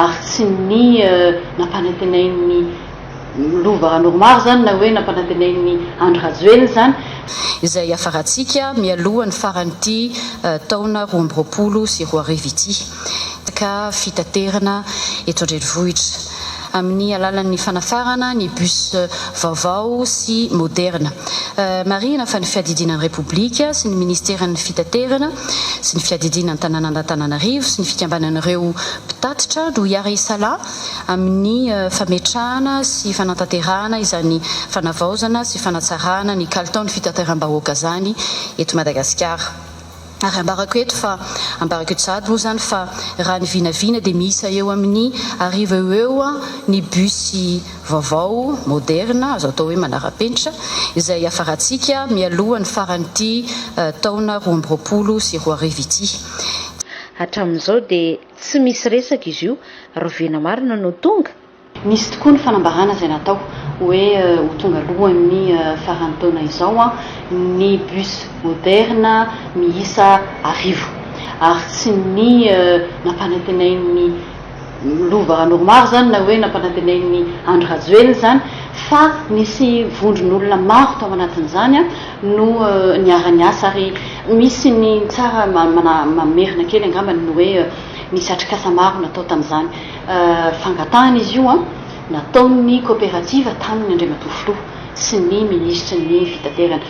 ary tsy ny nampanantenain'ny lova normary zany na hoe nampanantenain'ny Andry Rajoelina zany izay afaratsika mialohan'ny faran'ity taona 2024 ity ka fitaterana eto an-drenivohitra amin'ny alalan'ny fanafarana ny bus vaovao sy moderna. Marina fa ny fiadidinan'ny Repoblika sy ny ministeran'ny fitaterana sy ny fiadidinan'ny tanàn'Antananarivo sy ny fikambanan'ireo mpitatitra no hiara isala amin'ny fametrahana sy fanantanterahana izany fanavaozana sy fanatsarana ny kalitaon'ny fitateram-bahoaka zany eto Madagasikara. Ary ambarako eto sady moa zany fa raha ny vinavina dia miisa eo amin'ny arivo eo ny bus vaovao moderna azo atao hoe manara-penitra izay afaratsika mialohan'ny faran'ity taona 2024 ity. Hatramin'izao dia tsy misy resaka izy io rovena marina no tonga. Nisy tokoa ny fanambarana izay natao hoe ho tonga alohan'ny faran'ny taona izao ny bus moderna miisa arivo ary tsy ny nampanantenain'ny lova normary zany na hoe nampanantenain'ny Andry Rajoelina zany fa nisy vondron'olona maro tao anatin'izany no niara niasa ary misy ny tsara mamerina kely angambany ny hoe misy atrikasa maro natao tamin'izany fangatahana izy io nataon'ny coopérative tamin'ny Andriamatoa Filoha sy ny ministra ny fitaterana